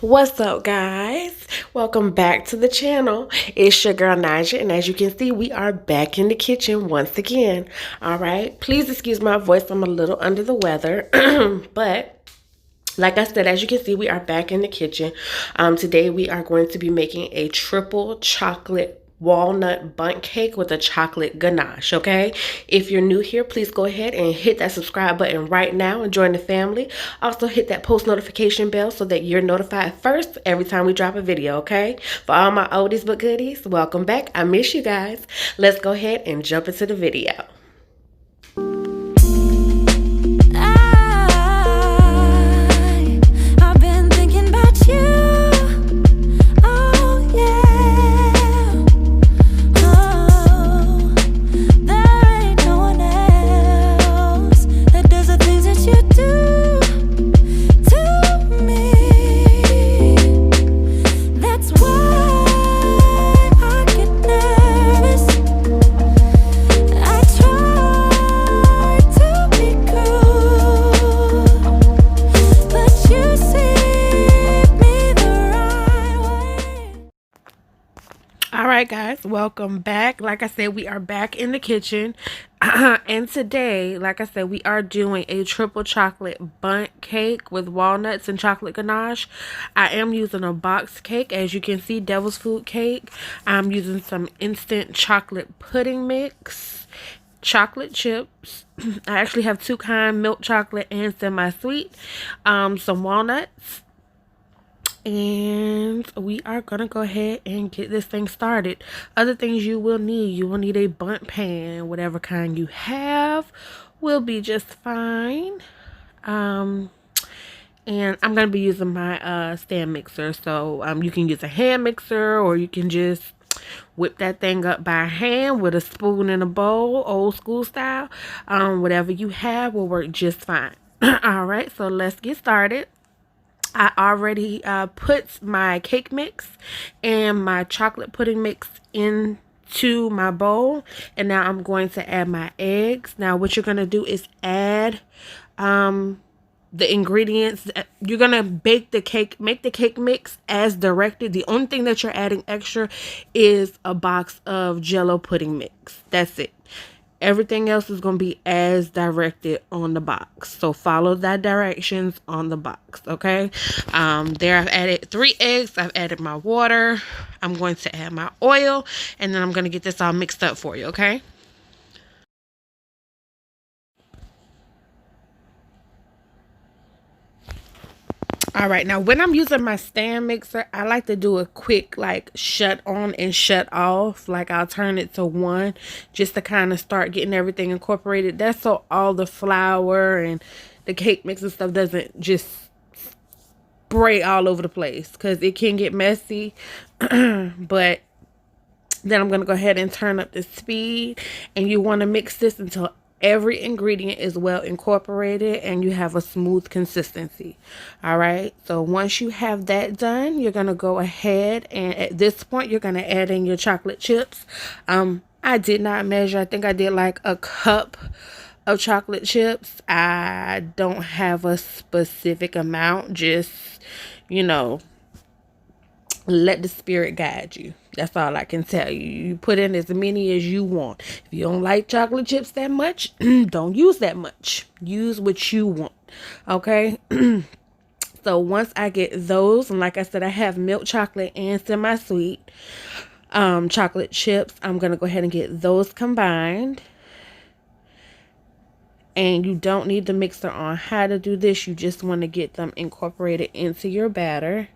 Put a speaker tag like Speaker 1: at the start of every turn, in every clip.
Speaker 1: What's up, guys? Welcome back to the channel. It's your girl Naja, and as you can see, we are back in the kitchen once again. All right, please excuse my voice, I'm a little under the weather, but like I said, as you can see, we are back in the kitchen. Today we are going to be making a triple chocolate walnut bundt cake with a chocolate ganache. Okay, if you're new here, please go ahead and hit that subscribe button right now and join the family. Also hit that post notification bell so that you're notified first every time we drop a video. Okay, for all my oldies but goodies, welcome back. I miss you guys. Let's go ahead and jump into the video.
Speaker 2: I've been thinking about you. Oh yeah. Oh, there ain't no one else that does the things that you do to me. That's why I get nervous. I try to be cool, but you see me the right way.
Speaker 1: All right, guys, welcome back. Like I said, we are back in the kitchen. And today, like I said, we are doing a triple chocolate bundt cake with walnuts and chocolate ganache. I am using a box cake, as you can see, devil's food cake. I'm using some instant chocolate pudding mix, chocolate chips. I actually have two kind, milk chocolate and semi-sweet. Some walnuts. And we are gonna go ahead and get this thing started. Other things you will need a bundt pan. Whatever kind you have will be just fine. And I'm gonna be using my stand mixer, so you can use a hand mixer, or you can just whip that thing up by hand with a spoon and a bowl, old school style. Whatever you have will work just fine. All right, so let's get started. I already put my cake mix and my chocolate pudding mix into my bowl, and now I'm going to add my eggs. Now what you're going to do is add the ingredients. You're going to bake the cake, make the cake mix as directed. The only thing that you're adding extra is a box of Jello pudding mix. That's it. Everything else is going to be as directed on the box. So follow that directions on the box, okay? There I've added 3 eggs. I've added my water. I'm going to add my oil. And then I'm going to get this all mixed up for you, okay? All right, now when I'm using my stand mixer, I like to do a quick like shut on and shut off. Like I'll turn it to 1 just to kind of start getting everything incorporated. That's so all the flour and the cake mix and stuff doesn't just spray all over the place, because it can get messy. But then I'm going to go ahead and turn up the speed, and you want to mix this until every ingredient is well incorporated and you have a smooth consistency. All right, so once you have that done, you're going to go ahead, and at this point you're going to add in your chocolate chips. I did not measure. I think I did like a cup of chocolate chips. I don't have a specific amount, just, you know, let the spirit guide you. That's all I can tell you. You put in as many as you want. If you don't like chocolate chips that much, don't use that much. Use what you want. Okay? So once I get those, and like I said, I have milk chocolate and semi-sweet chocolate chips. I'm going to go ahead and get those combined. And you don't need the mixer on high to do this. You just want to get them incorporated into your batter.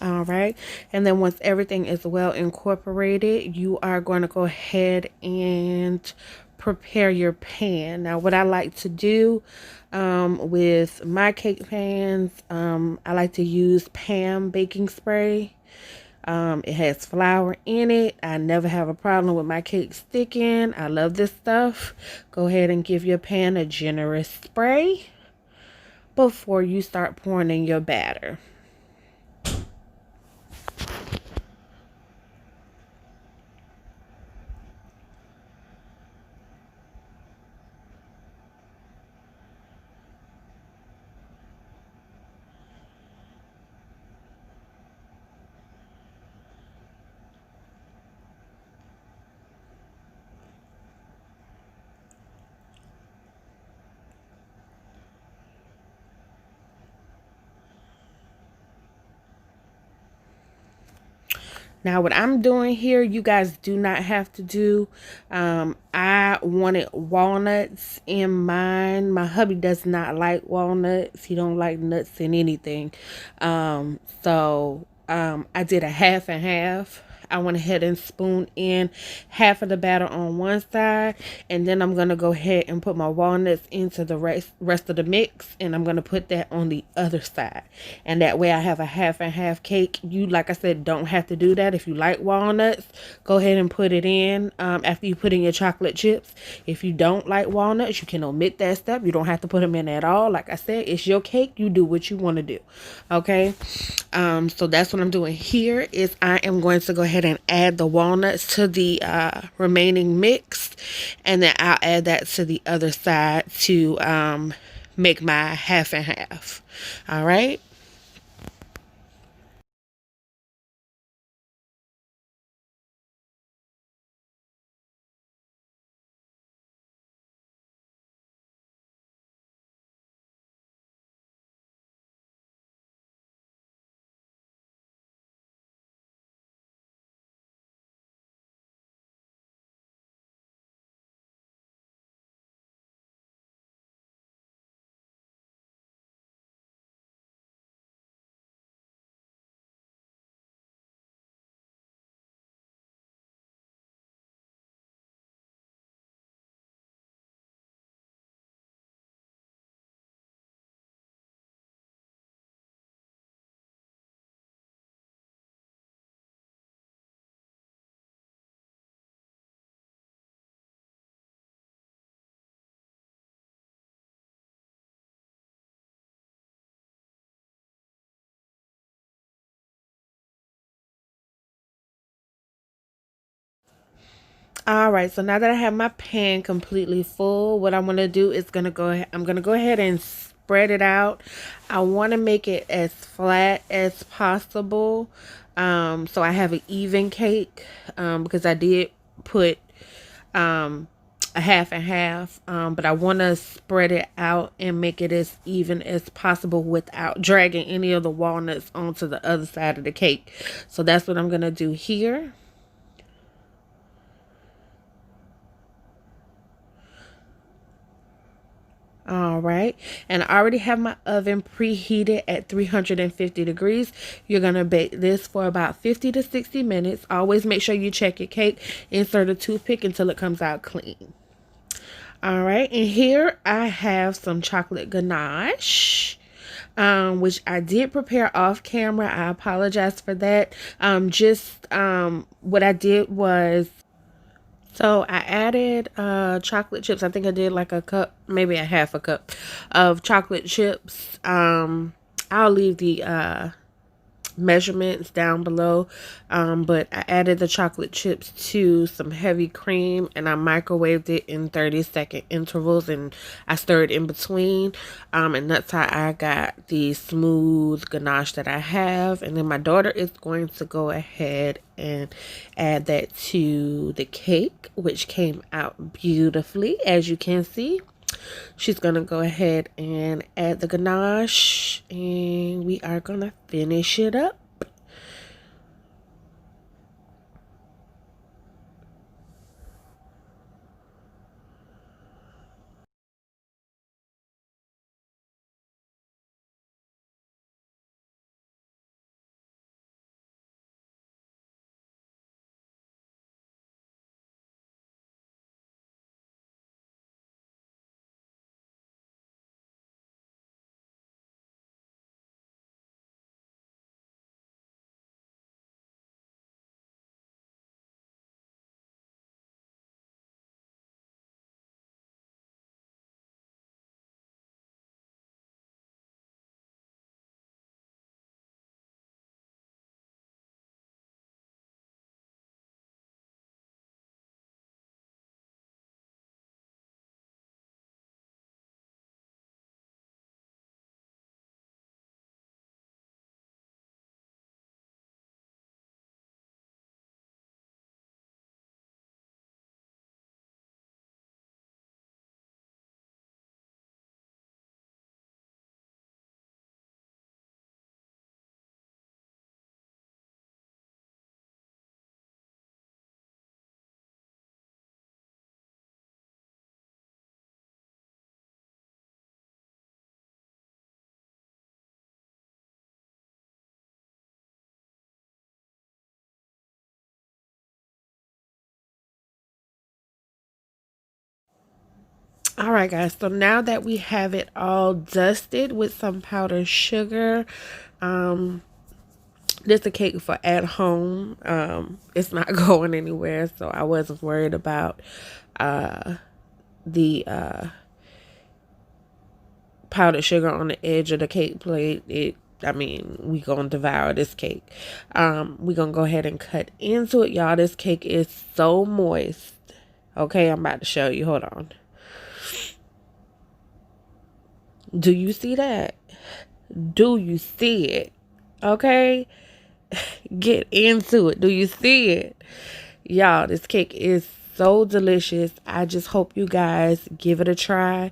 Speaker 1: All right, and then once everything is well incorporated, you are going to go ahead and prepare your pan. Now what I like to do with my cake pans, I like to use Pam baking spray. It has flour in it. I never have a problem with my cake sticking. I love this stuff. Go ahead and give your pan a generous spray before you start pouring in your batter. Now, what I'm doing here, you guys do not have to do. I wanted walnuts in mine. My hubby does not like walnuts. He don't like nuts in anything. I did a half and half. I went ahead and spooned in half of the batter on one side, and then I'm gonna go ahead and put my walnuts into the rest of the mix, and I'm gonna put that on the other side, and that way I have a half and half cake. You, like I said, don't have to do that. If you like walnuts, go ahead and put it in after you put in your chocolate chips. If you don't like walnuts, you can omit that step. You don't have to put them in at all. Like I said, it's your cake. You do what you want to do. Okay. So that's what I'm doing here is I am going to go ahead and add the walnuts to the remaining mix, and then I'll add that to the other side to make my half and half. All right. All right, so now that I have my pan completely full, what I'm gonna do is I'm gonna go ahead and spread it out. I want to make it as flat as possible, so I have an even cake, because I did put um, a half and half, but I want to spread it out and make it as even as possible without dragging any of the walnuts onto the other side of the cake. So that's what I'm gonna do here. All right, and I already have my oven preheated at 350 degrees. You're gonna bake this for about 50 to 60 minutes. Always make sure you check your cake. Insert a toothpick until it comes out clean. All right, and here I have some chocolate ganache, which I did prepare off camera. I apologize for that. What I did was, so I added chocolate chips. I think I did like a cup, maybe a half a cup of chocolate chips. I'll leave the measurements down below, but I added the chocolate chips to some heavy cream, and I microwaved it in 30-second intervals, and I stirred in between, and that's how I got the smooth ganache that I have. And then my daughter is going to go ahead and add that to the cake, which came out beautifully, as you can see. She's gonna go ahead and add the ganache, and we are gonna finish it up. All right, guys. So now that we have it all dusted with some powdered sugar, this is a cake for at home. It's not going anywhere, so I wasn't worried about the powdered sugar on the edge of the cake plate. We gonna devour this cake. We gonna go ahead and cut into it, y'all. This cake is so moist. Okay, I'm about to show you. Hold on. Do you see that? Do you see it? Okay, get into it. Do you see it? Y'all, this cake is so delicious. I just hope you guys give it a try.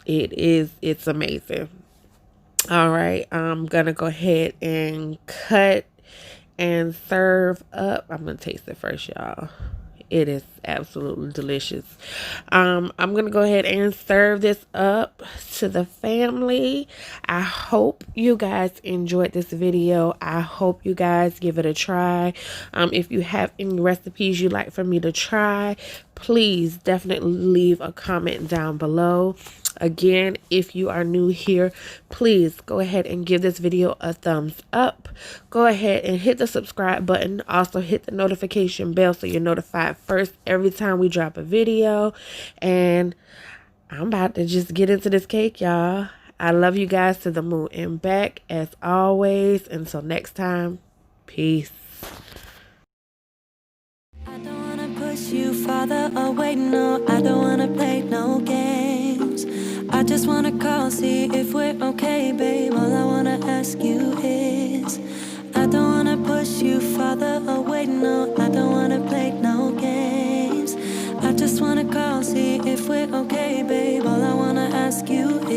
Speaker 1: It's amazing. All right, I'm gonna go ahead and cut and serve up. I'm gonna taste it first, y'all. It is absolutely delicious. I'm gonna go ahead and serve this up to the family. I hope you guys enjoyed this video. I hope you guys give it a try. If you have any recipes you'd like for me to try, please definitely leave a comment down below. Again, if you are new here, please go ahead and give this video a thumbs up. Go ahead and hit the subscribe button. Also hit the notification bell so you're notified first every time we drop a video. And I'm about to just get into this cake, y'all. I love you guys to the moon and back as always. Until next time, peace.
Speaker 2: I don't wanna push you farther away, no, I don't wanna play no games. I just wanna call, see if we're okay, babe. All I wanna ask you is, I don't wanna push you farther away, no, I don't wanna play no games. I just wanna call, see if we're okay, babe. All I wanna ask you is